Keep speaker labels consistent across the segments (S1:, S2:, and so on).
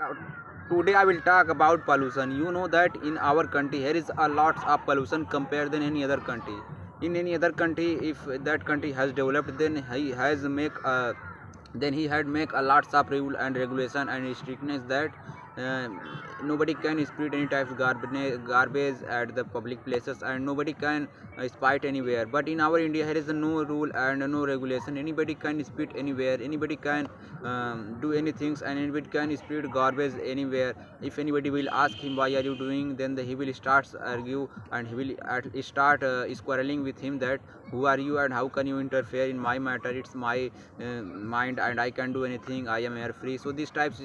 S1: Uh, Today I will talk about pollution. You know that in our country here is a lot of pollution compared than any other country. In any other country, if that country has developed, then he had make a lots of rule and regulation and strictness that uh, nobody can spit any types of garbage at the public places, and nobody can spite anywhere. But in our India here is no rule and no regulation. Anybody can spit anywhere, anybody can do anything, and anybody can spit garbage anywhere. If anybody will ask him why are you doing, then he will start argue, and he will start quarreling with him that who are you and how can you interfere in my matter, it's my mind and I can do anything, I am air free. So these types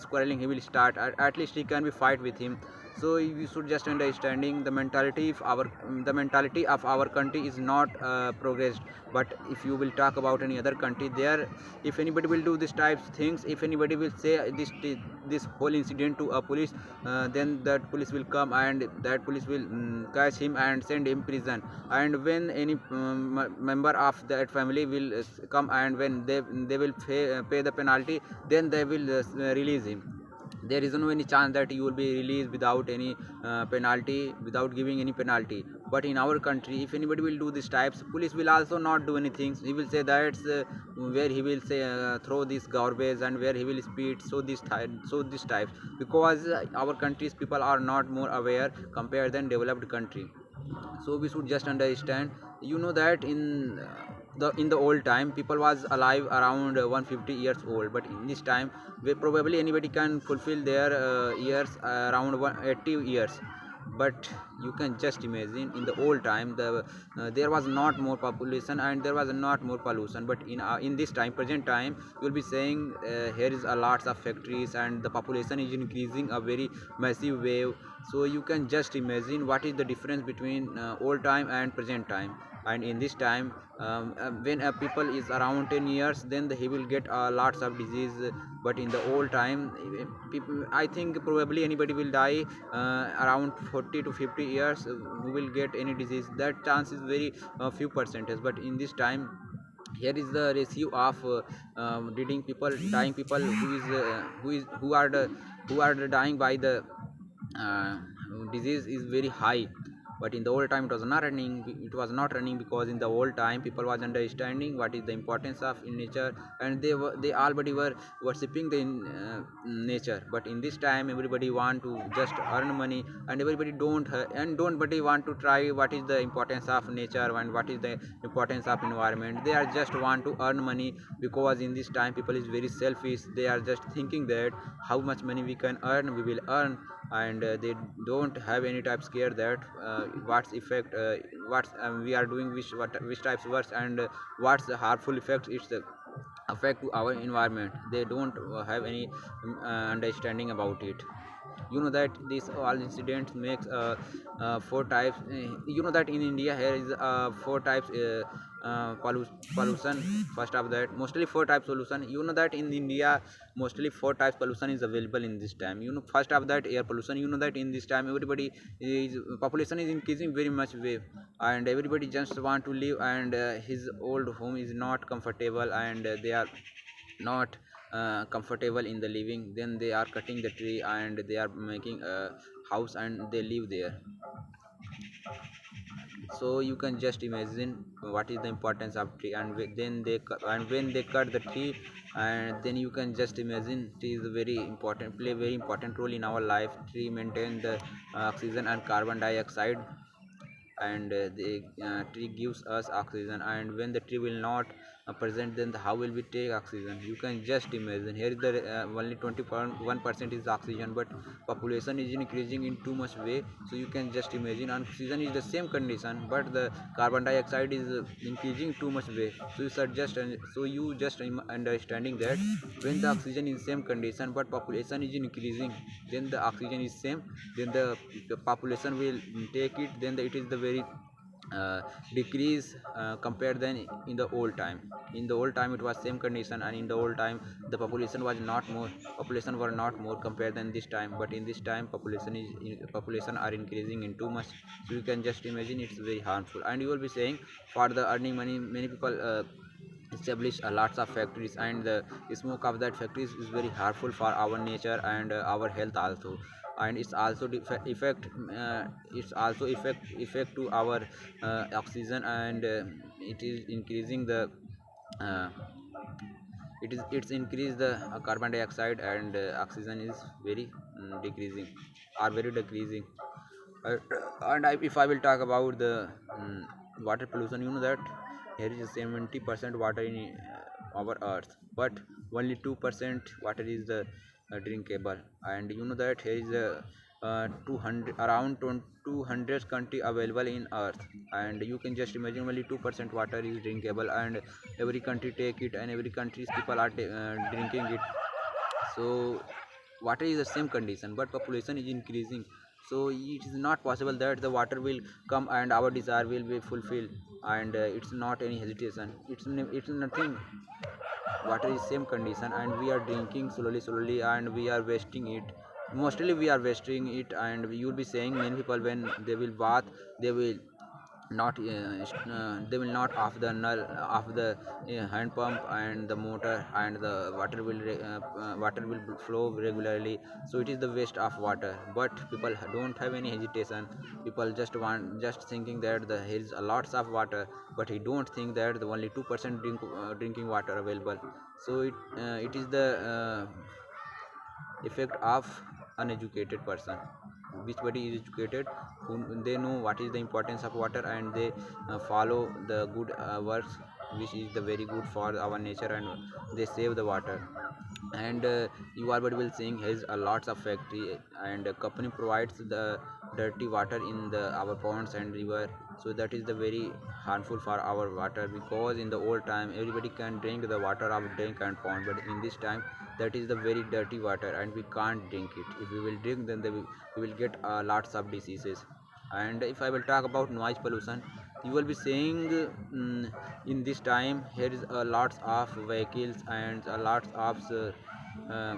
S1: quarreling he will start. At least he can be fight with him. So we should just understanding the mentality of our country is not progressed. But if you will talk about any other country there, if anybody will do this types things, if anybody will say this whole incident to a police, then that police will come and that police will catch him and send him prison. And when any member of that family will come, and when they will pay the penalty, then they will release him. There is no any chance that you will be released without any penalty, without giving any penalty. But in our country, if anybody will do these types, police will also not do anything. He will say that's where he will say throw this garbage and where he will speed. So this types, because our country's people are not more aware compared than developed country. So we should just understand. You know that in the old time people was alive around 150 years old, but in this time probably anybody can fulfill their years around 180 years. But you can just imagine in the old time there was not more population and there was not more pollution. But in this time, present time, you will be saying here is a lots of factories and the population is increasing a very massive wave. So you can just imagine what is the difference between old time and present time. And in this time, when a people is around 10 years, then he will get lots of disease. But in the old time, people, I think probably anybody will die around 40 to 50 years, who will get any disease. That chance is very few percentage. But in this time, here is the ratio of dying people who are dying by the uh, disease is very high. But in the old time it was not running because in the old time people was understanding what is the importance of in nature, and they already were worshipping the nature. But in this time everybody want to just earn money, and everybody don't but they want to try what is the importance of nature and what is the importance of environment. They are just want to earn money, because in this time people is very selfish. They are just thinking that how much money we can earn, we will earn. And they don't have any type scare that what's effect, what's we are doing, which types works, and what's the harmful effects it's the affect to our environment. They don't have any understanding about it. You know that this all incidents makes four types. You know that in India here is four types pollution. First of that, mostly four types pollution. You know that in India mostly four types pollution is available in this time. You know, first of that, air pollution. You know that in this time everybody is population is increasing very much way, and everybody just want to live, and his old home is not comfortable, and they are not comfortable in the living. Then they are cutting the tree and they are making a house and they live there. So you can just imagine what is the importance of tree. And and when they cut the tree, and then you can just imagine tree is very important, play very important role in our life. Tree maintain the oxygen and carbon dioxide, and the tree gives us oxygen. And when the tree will not present, then how will we take oxygen? You can just imagine here is the only 21% is oxygen, but population is increasing in too much way. So you can just imagine oxygen is the same condition, but the carbon dioxide is increasing too much way. So you just understanding that when the oxygen is same condition but population is increasing, then the oxygen is same, then the population will take it, then it is the very uh, decrease compared than in the old time. In the old time it was same condition, and in the old time the population were not more compared than this time. But in this time population are increasing in too much. So you can just imagine it's very harmful. And you will be saying for the earning money, many people establish lots of factories, and the smoke of that factories is very harmful for our nature and our health also. And it's also effect to our oxygen, and it is increasing the uh, it's increase the carbon dioxide, and oxygen is very decreasing, are very decreasing. uh, if I will talk about the water pollution, you know that here is 70% water in our earth, but only 2% water is the drinkable. And you know that here is 200 around 200 country available in earth, and you can just imagine only 2% water is drinkable, and every country take it, and every country's people are drinking it. So water is the same condition, but population is increasing, so it is not possible that the water will come and our desire will be fulfilled. And it's not any hesitation, it's nothing. Water is same condition, and we are drinking slowly, and we are wasting it. Mostly we are wasting it, and you will be saying many people when they will bath, they will not they will not off the null off the hand pump and the motor, and the water will flow regularly. So it is the waste of water, but people don't have any hesitation. People just thinking that here is a lots of water, but he don't think that the only 2% drinking water available. So it is the effect of uneducated person. Which body is educated, who they know what is the importance of water, and they follow the good works, which is the very good for our nature, and they save the water. And you are will saying has a lots of factory, and company provides the dirty water in the our ponds and river. So that is the very harmful for our water, because in the old time everybody can drink the water of drink and pond, but in this time that is the very dirty water, and we can't drink it. If we will drink, then we will get lots of diseases. And if I will talk about noise pollution, you will be saying in this time here is a lots of vehicles, and a lots of uh,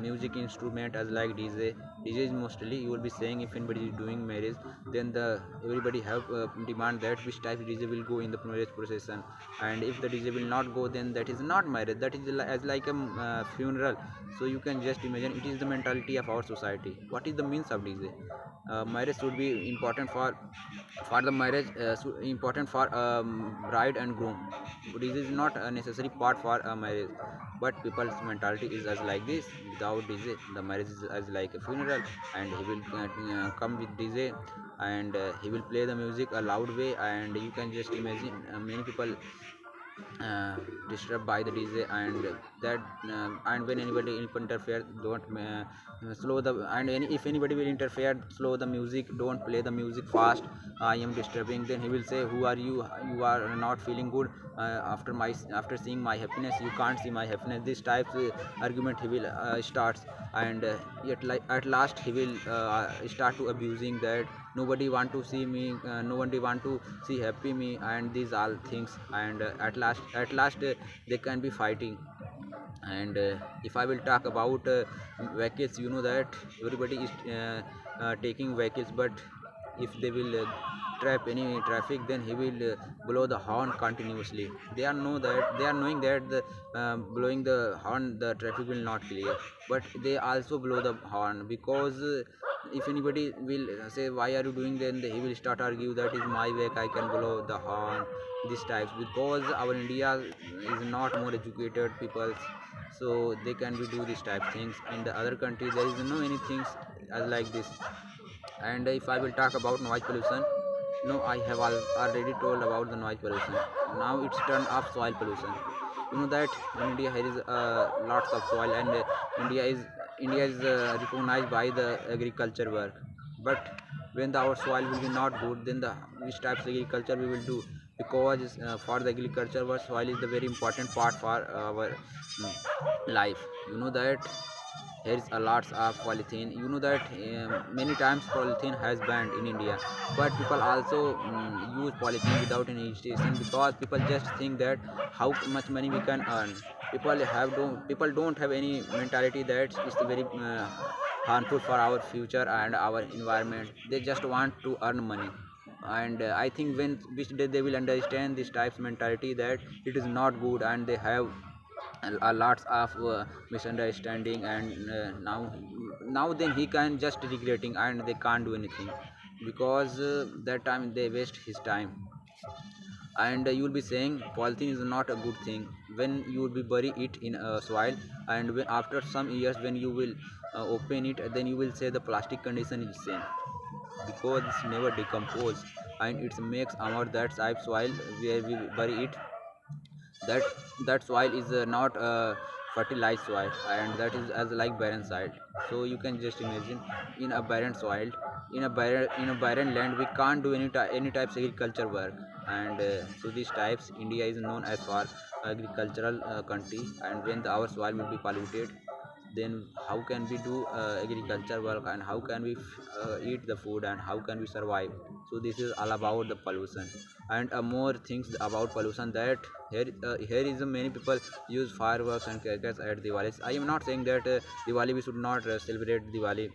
S1: music instrument as like dj is mostly. You will be saying if anybody is doing marriage, then the everybody have demand that which type dj will go in the marriage procession. And if the dj will not go, then that is not marriage, that is as like a funeral. So you can just imagine, it is the mentality of our society. What is the means of dj? Marriage should be important for the marriage, important for bride and groom. This is not a necessary part for a marriage, but people's mentality is as like this. Without dj, the marriage is as like a funeral, and he will come with dj, and he will play the music a loud way, and you can just imagine many people uh, disturbed by the DJ. And that and when anybody will interfere, don't slow the, and if anybody will interfere, slow the music, don't play the music fast, I am disturbing. Then he will say, who are you? You are not feeling good after seeing my happiness, you can't see my happiness. This type argument he will starts. And yet like at last he will start to abusing that nobody want to see me, nobody want to see happy me, and these all things. And at last they can be fighting. And if I will talk about vehicles, you know that everybody is taking vehicles, but if they will trap any traffic, then he will blow the horn continuously. They are knowing that the blowing the horn, the traffic will not clear, but they also blow the horn, because if anybody will say why are you doing, then he will start argue that is my way, I can blow the horn. These types, because our India is not more educated people, so they can be do these type things. In the other country there is no anything as like this. And if I will talk about noise pollution, no, I have already told about the noise pollution. Now it's turn off soil pollution. You know that in India here is lots of soil, and India is recognized by the agriculture work. But when our soil will be not good, then the which types of agriculture we will do? Because for the agriculture work, soil is the very important part for our life. You know that here is a lots of polythene. You know that many times polythene has banned in India, but people also use polythene without any hesitation, because people just think that how much money we can earn. People don't have any mentality that it's very harmful for our future and our environment. They just want to earn money. And I think when which day they will understand this type's mentality that it is not good, and they have a lots of misunderstanding, and now then he can just regretting, and they can't do anything, because that time they waste his time. And you will be saying polythene is not a good thing when you will be bury it in soil, and when, after some years when you will open it, then you will say the plastic condition is same, because it's never decompose, and it makes our that type soil where we bury it, that that soil is not fertilized soil, and that is as like barren soil. So you can just imagine, in a barren soil, in a barren land, we can't do any types of agriculture work. And so these types, India is known as for agricultural country, and when our soil will be polluted, then how can we do agriculture work, and how can we eat the food, and how can we survive? So this is all about the pollution. And more things about pollution, that here is many people use fireworks and crackers at Diwali. I am not saying that Diwali we should not celebrate Diwali.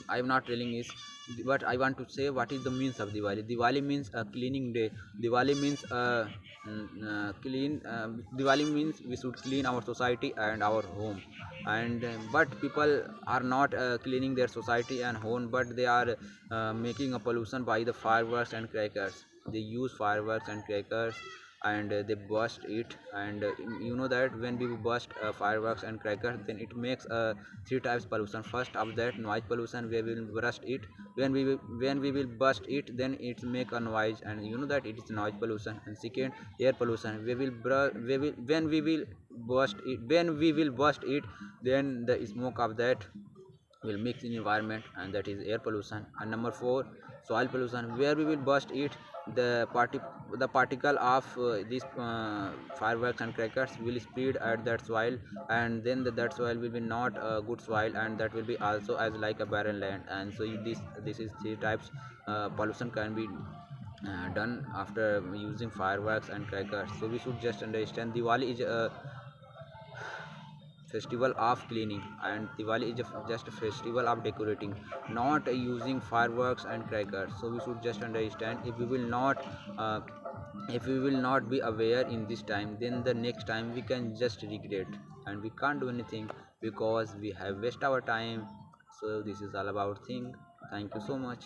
S1: I am not telling is, but I want to say what is the means of Diwali. Diwali means a cleaning day. Diwali means clean. Diwali means we should clean our society and our home. And but people are not cleaning their society and home, but they are making a pollution by the fireworks and crackers. They use fireworks and crackers, and they burst it. And you know that when we burst fireworks and crackers, then it makes three types pollution. First of that, noise pollution, where we will burst it. When we will burst it, then it make a noise, and you know that it is noise pollution. And second, air pollution, when we will burst it, then the smoke of that will mix in environment, and that is air pollution. And number 4, soil pollution, where we will burst it, the the particle of these fireworks and crackers will spread at that soil, and then that soil will be not a good soil, and that will be also as like a barren land. And so this is three types pollution can be done after using fireworks and crackers. So we should just understand Diwali is a festival of cleaning, and Diwali is just a festival of decorating, not using fireworks and crackers. So we should just understand, uh, if we will not be aware in this time, then the next time we can just regret, and we can't do anything because we have wasted our time. So this is all about thing. Thank you so much.